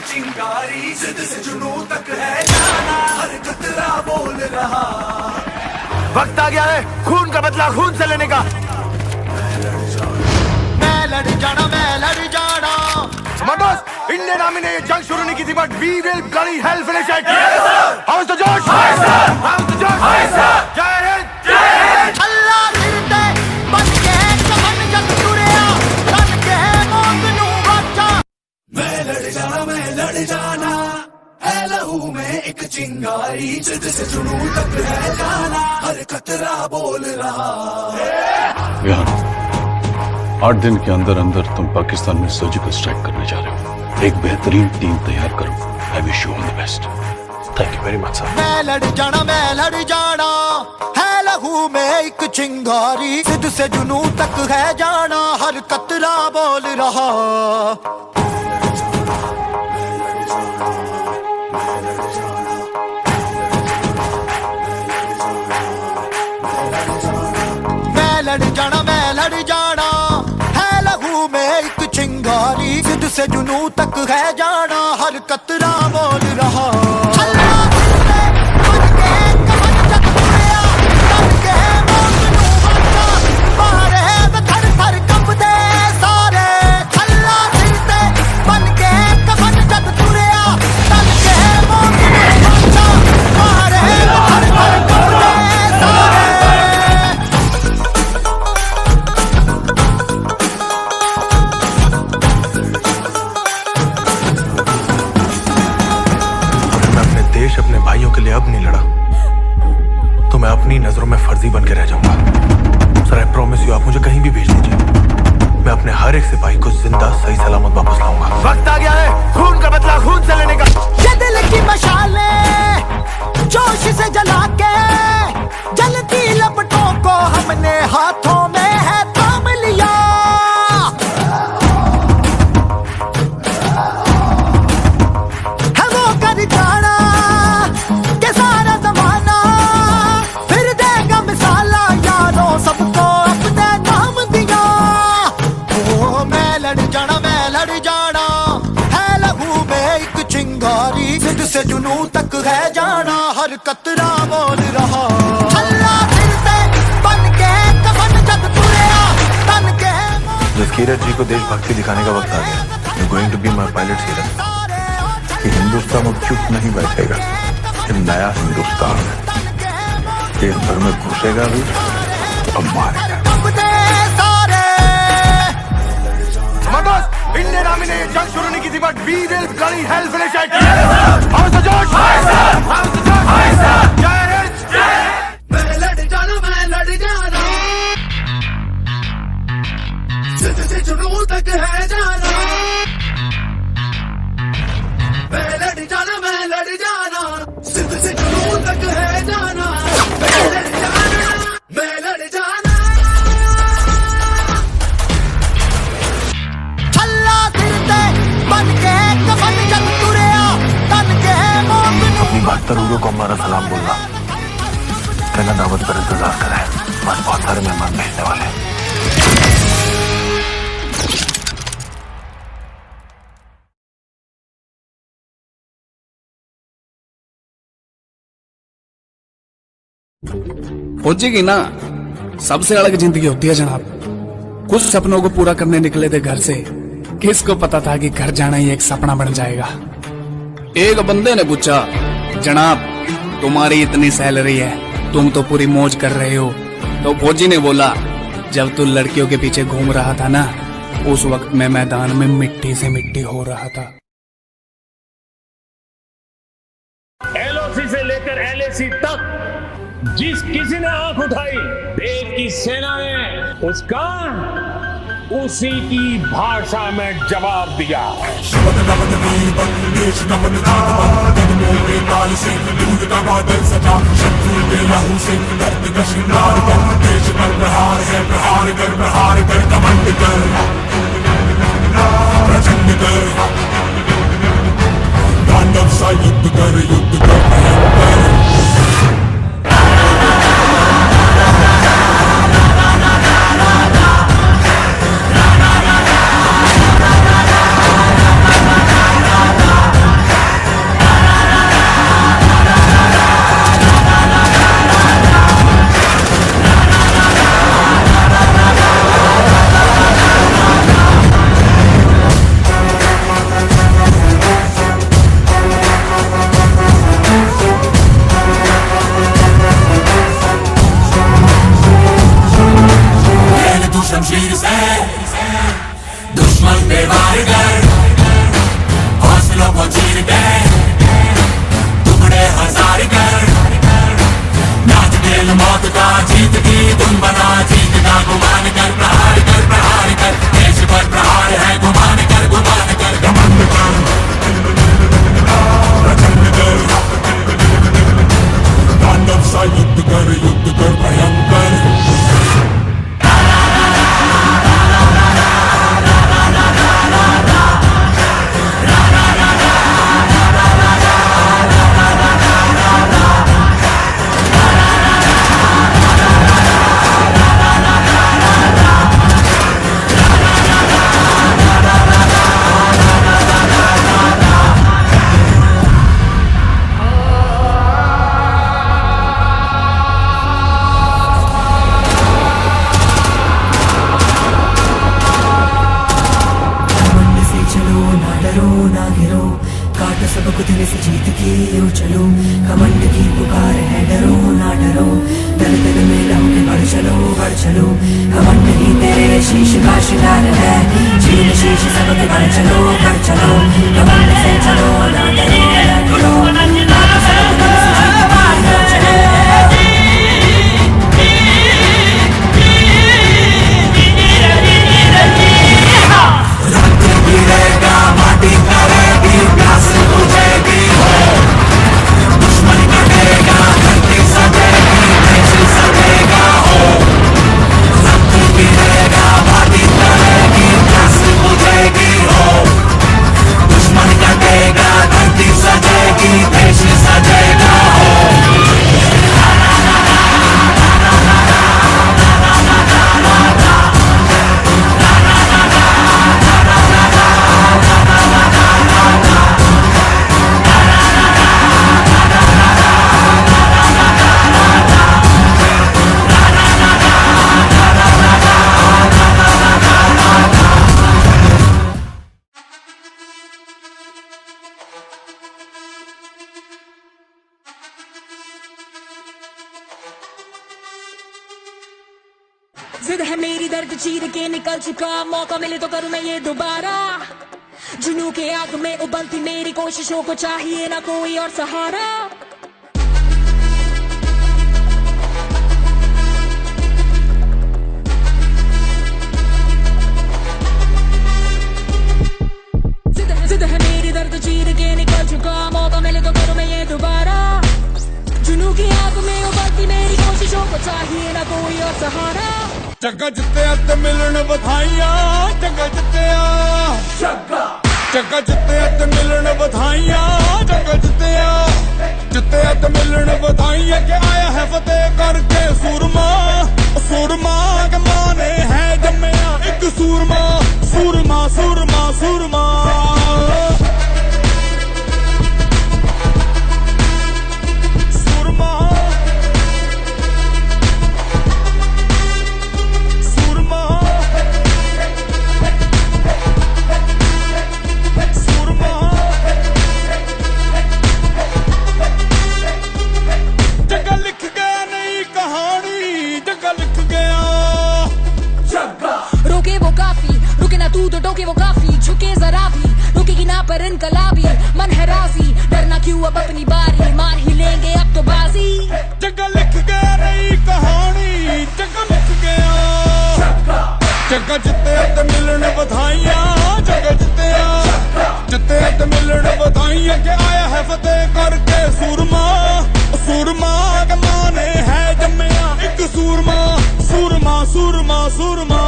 चिंगारी जिद से जुनून तक है जाना, हर कतरा बोल रहा। वक्त आ गया है खून का बदला खून से लेने का। मैं लड़ जाना, मैं लड़ जाना। दोस्त, इंडियन आर्मी ने ये जंग शुरू नहीं की थी, but we will bloody hell finish it. How's the josh, how's the josh, जय हिंद, जय हिंद। अल्लाह दिलते बन के कमन जग तुरिया, तन के मौत नू बचा। मैं लड़ जाना है लहू में एक चिंगारी, जिद से जुनून तक है जाना, हर कतरा बोल रहा। 8 दिन के अंदर अंदर तुम पाकिस्तान में सर्जिकल स्ट्राइक करने जा रहे हो। एक बेहतरीन टीम तैयार करो। I wish you all the best. Thank you very much sir. मैं लड़ जाना, मैं लड़ जाना है लहू में एक चिंगारी, जिद से जुनून तक है जाना, हर कतरा बोल रहा। मैं लड़ जाना, मैं लड़ जाना है लहू में एक चिंगारी, जिद से जुनून तक है जाना, हर कतरा बोल रहा। अल्लाह दिलते बन के कमन जग तुरिया, तन के मौत नू बचा। मारे वे थर थर कंबदे सारे। अल्लाह दिलते बन के कमन जग तुरिया, तन के मौत नू बचा। मारे वे थर थर कंबदे सारे। देश अपने भाइयों के लिए अब नहीं लड़ा तो मैं अपनी नजरों में फर्जी बन के रह जाऊंगा। सर आई प्रॉमिस यू, आप मुझे कहीं भी भेज दीजिए, मैं अपने हर एक सिपाही को जिंदा सही सलामत वापस लाऊंगा। वक्त आ गया है खून का बदला खून से लेने का। ये दिल की मशालें जोश से जला के, जलती लपटों को हमने हाथों में है थाम लिया। है वो कर जाना के सारा जमाना, फिर देगा मिसाला यारों सबको अपने नाम दिया। ओ मैं लड़ जाना, मैं लड़ जाना है लहू में एक चिंगारी, जिद से जुनून तक है जाना, हर कतरा बोल रहा। अल्लाह दिलते बन के कमन जग तुरिया, तन के जसकीरत जी को देशभक्ति दिखाने का वक्त आ गया। You going to be my pilot Seerat. कि हिंदुस्तान अब चुप नहीं बैठेगा। ये नया हिंदुस्तान है, देश भर में घुसेगा भी अब मारेगा। दोस्त, इंडियन आर्मी ने ये जंग शुरू नहीं की थी, but we will bloody hell finish it. How's the josh, how's the josh, जय हिंद, जय हिंद। मैं लड़ जाना जिद से जुनून तक है जाना। मैं लड़ जाना जिद से जुनून तक है जाना। मैं लड़ जाना, मैं लड़ जाना। अल्लाह दिलते बन के कमन जग तुरिया, तन के मौत नू अपनी 72 रूहों को हमारा सलाम बोलना। कहना दावत पर इंतजार करें, बस बहुत सारे मेहमान भेजने वाले हैं। पहुंचेगी ना, सबसे अलग जिंदगी होती है जनाब। कुछ सपनों को पूरा करने निकले थे घर से, किसको पता था कि घर जाना ही एक सपना बन जाएगा। एक बंदे ने पूछा, जनाब तुम्हारी इतनी सैलरी है, तुम तो पूरी मौज कर रहे हो। तो फौजी ने बोला, जब तू लड़कियों के पीछे घूम रहा था ना, उस वक्त मैं मैदान में मिट्टी से मिट्टी हो रहा था। एलओसी से लेकर एलएसी तक जिस किसी ने आंख उठाई, देश की सेना ने उसका उसी की भाषा में जवाब दिया। युद्ध कर सबको दिल से जीत की यूं चलो, घमंड की पुकार है डरो ना डरो, दल दल में लहू के बढ़ चलो, घमंड ही तेरे शीश का शिकार है, चीन शीश सबके बढ़ चलो, घमंड से चलो ना डरो ना डरो, सबको दिल से जीत की यूं चलो। जिद है मेरी दर्द चीर के निकल चुका, मौका मिले तो करूं मैं ये दोबारा, जुनू के आग में उबलती मेरी कोशिशों को चाहिए ना कोई और सहारा। जिद है मेरी दर्द चीर के निकल चुका, मौका मिले तो करूं मैं ये दोबारा, जुनू की आग में उबलती मेरी कोशिशों को चाहिए ना कोई और सहारा। जग्गा जित्तिया ते मिलन बधाइयां, जग्गा जित्तिया, जग्गा जित्तिया ते मिलन बधाइयां, जग्गा जित्तिया ते मिलन बधाइयां, के आया है फतेह करके सूरमा, सूरमा के माने है जम्मिया एक सूरमा, सूरमा सूरमा सूरमा। टोके वो काफी झुके जरा भी, रुकेगी ना पर इनकलाबी, मन है राजी, डरना क्यों अब अपनी बारी, मार ही लेंगे अब तो बाजी। जग्गा लिख गया नई कहानी, जग्गा लिख गया, जग्गा जित्तिया ते मिलन बधाइयां, जग्गा जित्तिया ते मिलन बधाइयां, के आया है फतेह करके सूरमा, सूरमा के माने है जम्मिया एक सूरमा, सूरमा सूरमा सूरमा।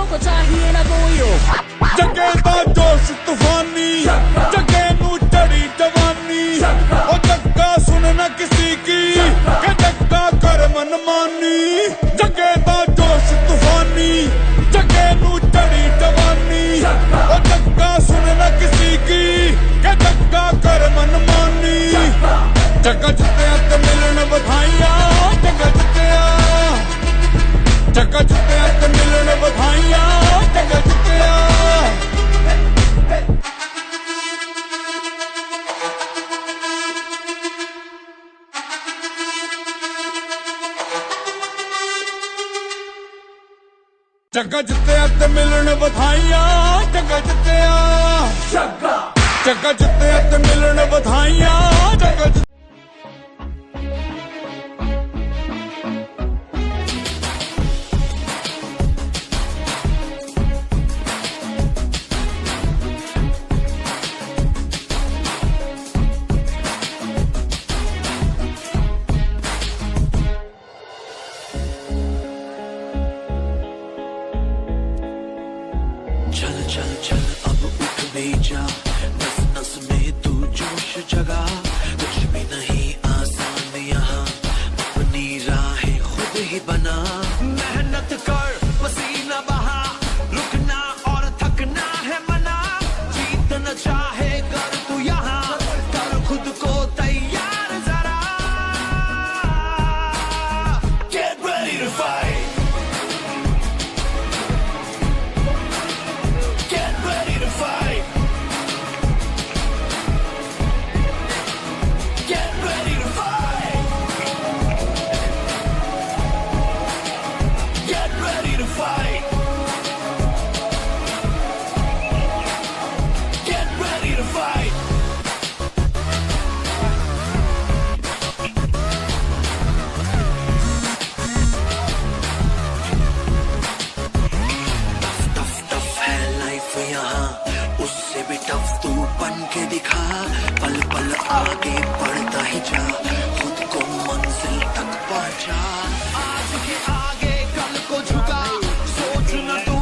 को चाहिए ना कोई हो। जगे दा जोश तूफानी, जगे नू चढ़ी जवानी, ओ जग्गा सुन न किसी की, के जग्गा कर मनमानी। जगे दा जोश तूफानी, जगे नू चढ़ी जवानी, ओ जग्गा सुन न किसी की, के जग्गा कर मनमानी। जग्गा जित्तिया ते मिलन बधाइयां, जग्गा जित्तिया, जग्गा जित्तिया ते मिलन बधाइयां, जग्गा जित्तिया। जग्गा जित्तिया ते मिलन बधाइयां, जग्गा जित्तिया, जग्गा जित्तिया ते मिलन बधाइयां, जग्गा। चल चल चल अब उठ भी जा, नस नस में तू जोश जगा, कुछ भी नहीं लिखा, पल पल आगे बढ़ता ही जा, खुद को मंजिल तक पहुंचा। आज के आगे कल को झुका, सोच न तो